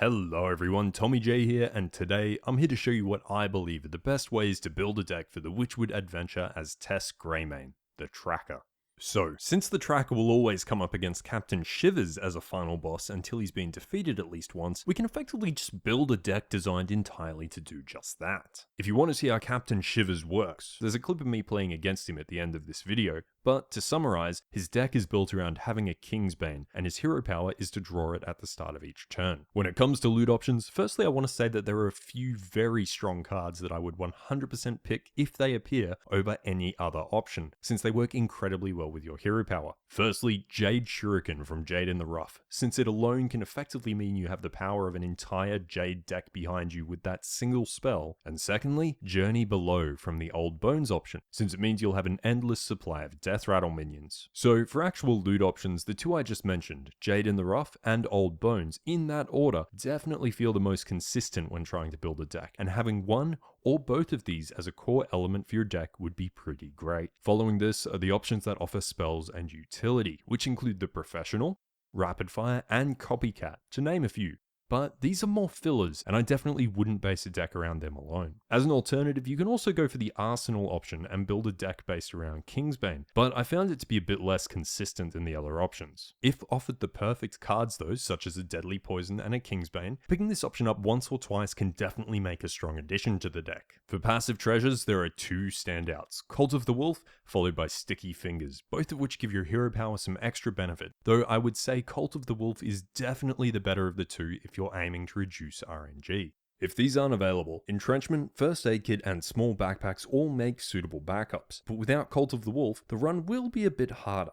Hello everyone, Tommy J here, and today I'm here to show you what I believe are the best ways to build a deck for the Witchwood Adventure as Tess Greymane, the Tracker. So, since the Tracker will always come up against Captain Shivers as a final boss until he's been defeated at least once, we can effectively just build a deck designed entirely to do just that. If you want to see how Captain Shivers works, there's a clip of me playing against him at the end of this video, but to summarize, his deck is built around having a Kingsbane, and his hero power is to draw it at the start of each turn. When it comes to loot options, firstly I want to say that there are a few very strong cards that I would 100% pick if they appear over any other option, since they work incredibly well with your hero power. Firstly, Jade Shuriken from Jade in the Rough, since it alone can effectively mean you have the power of an entire Jade deck behind you with that single spell. And secondly, Journey Below from the Old Bones option, since it means you'll have an endless supply of Death Rattle minions. So for actual loot options, the two I just mentioned, Jade in the Rough and Old Bones, in that order, definitely feel the most consistent when trying to build a deck, and having one or both of these as a core element for your deck would be pretty great. Following this are the options that offer spells and utility, which include the Professional, Rapid Fire, and Copycat, to name a few. But these are more fillers, and I definitely wouldn't base a deck around them alone. As an alternative, you can also go for the Arsenal option and build a deck based around Kingsbane, but I found it to be a bit less consistent than the other options. If offered the perfect cards though, such as a Deadly Poison and a Kingsbane, picking this option up once or twice can definitely make a strong addition to the deck. For passive treasures, there are two standouts, Cult of the Wolf, followed by Sticky Fingers, both of which give your hero power some extra benefit, though I would say Cult of the Wolf is definitely the better of the two if you're aiming to reduce RNG. If these aren't available, Entrenchment, First Aid Kit, and small backpacks all make suitable backups, but without Cult of the Wolf, the run will be a bit harder.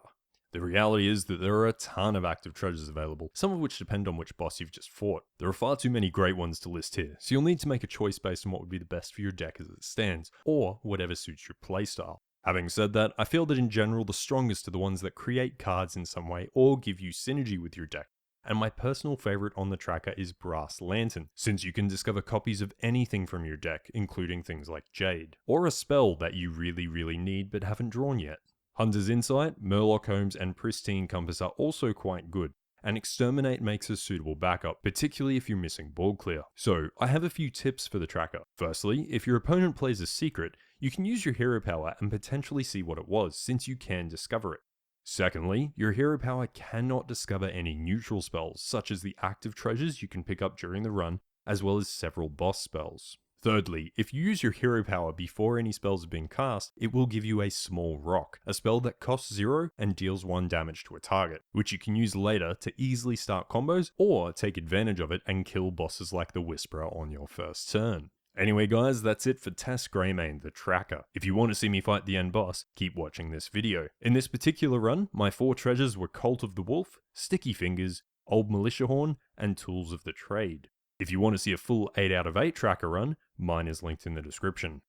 The reality is that there are a ton of active treasures available, some of which depend on which boss you've just fought. There are far too many great ones to list here, so you'll need to make a choice based on what would be the best for your deck as it stands, or whatever suits your playstyle. Having said that, I feel that in general the strongest are the ones that create cards in some way or give you synergy with your deck. And my personal favorite on the Tracker is Brass Lantern, since you can discover copies of anything from your deck, including things like Jade, or a spell that you really need but haven't drawn yet. Hunter's Insight, Murloc Holmes, and Pristine Compass are also quite good, and Exterminate makes a suitable backup, particularly if you're missing board clear. So, I have a few tips for the Tracker. Firstly, if your opponent plays a secret, you can use your hero power and potentially see what it was, since you can discover it. Secondly, your hero power cannot discover any neutral spells, such as the active treasures you can pick up during the run, as well as several boss spells. Thirdly, if you use your hero power before any spells have been cast, it will give you a Small Rock, a spell that costs 0 and deals 1 damage to a target, which you can use later to easily start combos or take advantage of it and kill bosses like the Whisperer on your first turn. Anyway guys, that's it for Tess Greymane, the Tracker. If you want to see me fight the end boss, keep watching this video. In this particular run, my 4 treasures were Cult of the Wolf, Sticky Fingers, Old Militia Horn, and Tools of the Trade. If you want to see a full 8 out of 8 Tracker run, mine is linked in the description.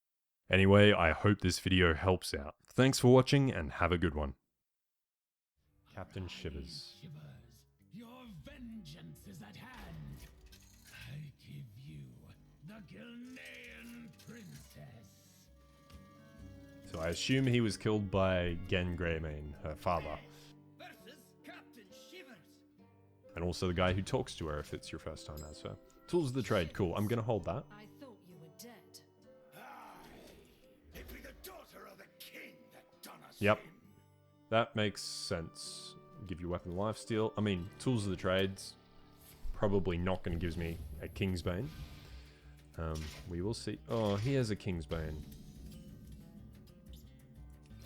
Anyway, I hope this video helps out. Thanks for watching and have a good one. Captain Shivers. Your vengeance is at hand. I give you the Gilnean Princess. So I assume he was killed by Gen Greymane, her father. Versus Captain Shivers. And also the guy who talks to her if it's your first time as her. Tools of the Trade, cool. I'm gonna hold that. I thought you were dead. It be the daughter of the king that done us Yep. in. That makes sense. Give you weapon lifesteal. I mean, Tools of the Trades. Probably not gonna give me a Kingsbane. We will see. Oh, he has a Kingsbane.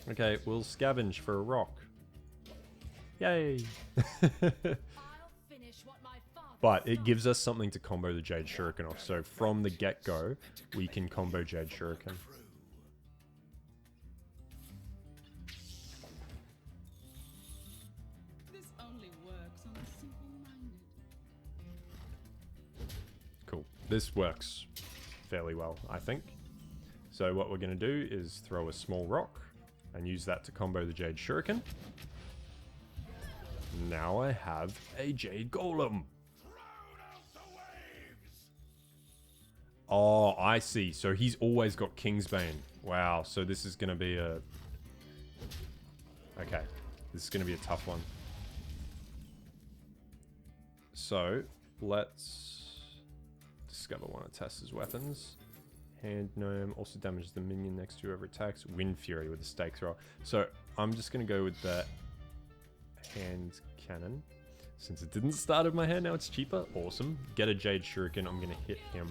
Okay, we'll scavenge for a rock. Yay! I'll finish what my father But it gives us something to combo the Jade Shuriken off. So from the get-go, we can combo Jade Shuriken. This only works on the simple-minded. Cool. This works fairly well, I think. So what we're going to do is throw a small rock and use that to combo the Jade Shuriken. Now I have a Jade Golem. Oh, I see. So he's always got Kingsbane. Wow, so this is going to be a... Okay, this is going to be a tough one. So, let's discover one of Tess's weapons. Hand Gnome also damages the minion next to whoever attacks. Wind Fury with a stake thrower. So I'm just going to go with the hand cannon. Since it didn't start in my hand, now it's cheaper. Awesome. Get a Jade Shuriken. I'm going to hit him.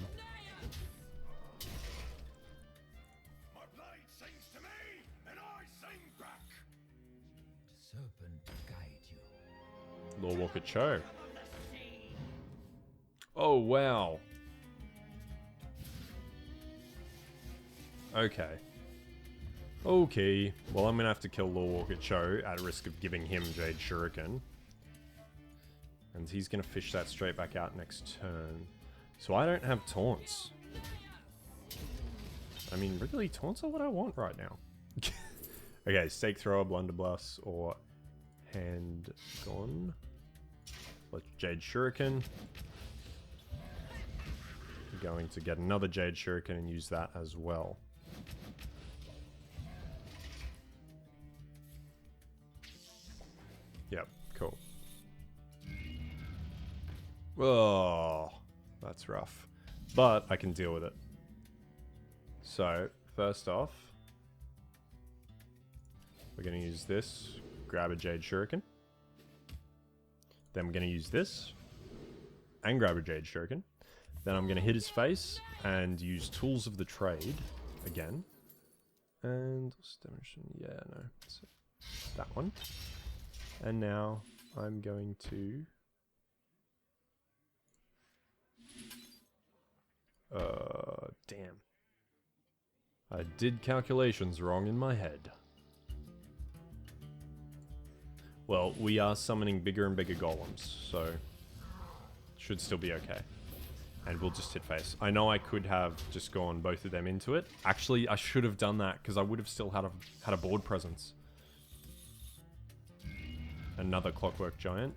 My blade sings to me, and I sing back. Serpent guide you. Lorewalker Cho. Oh, wow. Okay. Okay. Well, I'm going to have to kill Lorewalker Cho at risk of giving him Jade Shuriken. And he's going to fish that straight back out next turn. So I don't have taunts. I mean, really, taunts are what I want right now. Okay, stake thrower, blunderbuss, or hand gone. Let's Jade Shuriken. I'm going to get another Jade Shuriken and use that as well. Yep, cool. Oh, that's rough. But I can deal with it. So, first off, we're going to use this. Grab a Jade Shuriken. Then we're going to use this. And grab a Jade Shuriken. Then I'm going to hit his face and use Tools of the Trade again. And, yeah, no. So that one. And now I'm going to... damn. I did calculations wrong in my head. Well, we are summoning bigger and bigger golems, so should still be okay. And we'll just hit face. I know I could have just gone both of them into it. Actually, I should have done that because I would have still had a board presence. Another Clockwork Giant.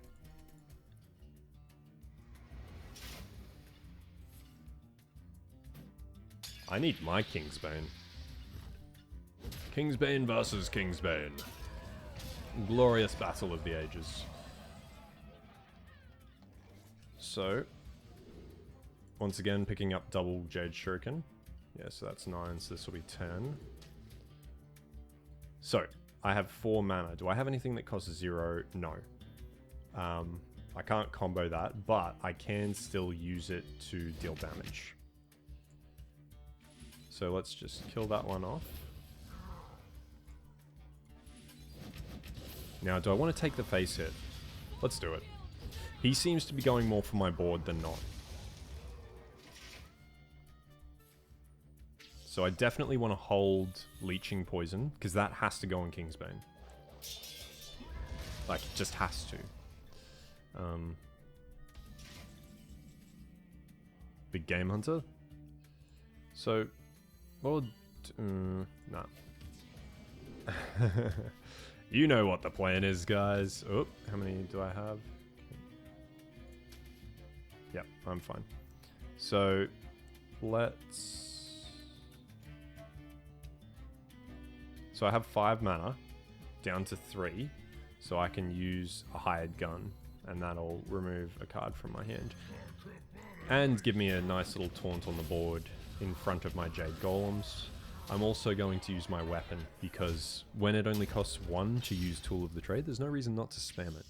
I need my Kingsbane. Kingsbane versus Kingsbane. Glorious battle of the ages. So, once again, picking up double Jade Shuriken. Yeah, so that's 9, so this will be 10. So, I have 4 mana. Do I have anything that costs 0? No. I can't combo that, but I can still use it to deal damage. So let's just kill that one off. Now, do I want to take the face hit? Let's do it. He seems to be going more for my board than not. So I definitely want to hold Leeching Poison, because that has to go on Kingsbane. Like, it just has to. Big Game Hunter? So... well, nah. You know what the plan is, guys. Oh, how many do I have? Yep, I'm fine. So, let's... so I have 5 mana, down to 3. So I can use a Hired Gun, and that'll remove a card from my hand. And give me a nice little taunt on the board in front of my Jade Golems. I'm also going to use my weapon, because when it only costs 1 to use Tool of the Trade, there's no reason not to spam it.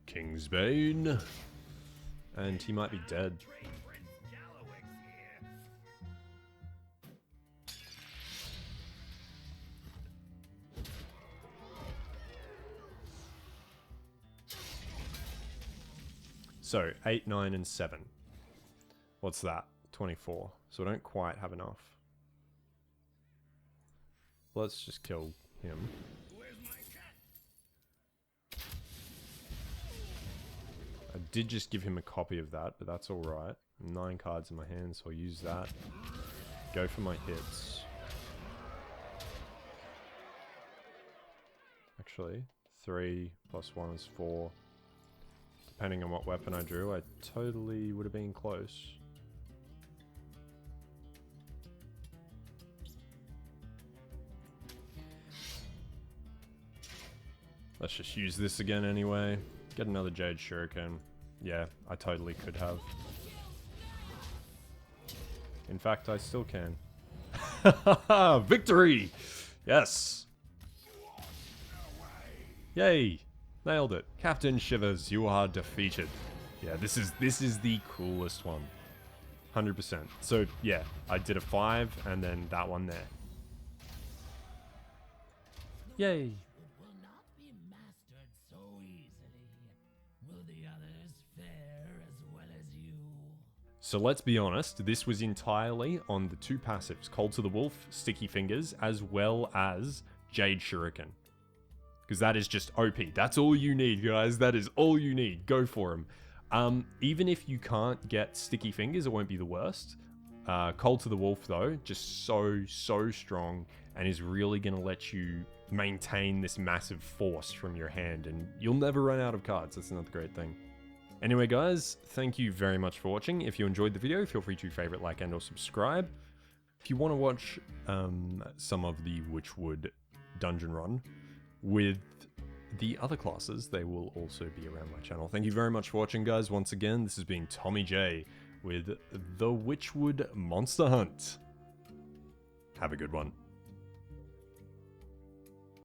Kingsbane. And he might be dead. So, 8, 9, and 7. What's that? 24. So I don't quite have enough. Let's just kill him. I did just give him a copy of that, but that's alright. 9 cards in my hand, so I'll use that. Go for my hits. Actually, 3 plus 1 is 4. Depending on what weapon I drew, I totally would have been close. Let's just use this again anyway. Get another Jade Shuriken. Yeah, I totally could have. In fact, I still can. Victory! Yes! Yay! Nailed it. Captain Shivers, you are defeated. Yeah, this is the coolest one. 100%. So, yeah, I did a 5 and then that one there. Yay! It will not be mastered so easily. Will the others fare as well as you? So let's be honest, this was entirely on the 2 passives, Cold to the Wolf, Sticky Fingers, as well as Jade Shuriken. Because that is just OP. That's all you need, guys. That is all you need. Go for them. Even if you can't get Sticky Fingers, it won't be the worst. Cold to the Wolf, though, just so strong and is really going to let you maintain this massive force from your hand, and you'll never run out of cards. That's another great thing. Anyway, guys, thank you very much for watching. If you enjoyed the video, feel free to favorite, like, and or subscribe. If you want to watch some of the Witchwood dungeon run with the other classes, they will also be around my channel. Thank you very much for watching, guys. Once again, this has been Tommy J with the Witchwood Monster Hunt. Have a good one.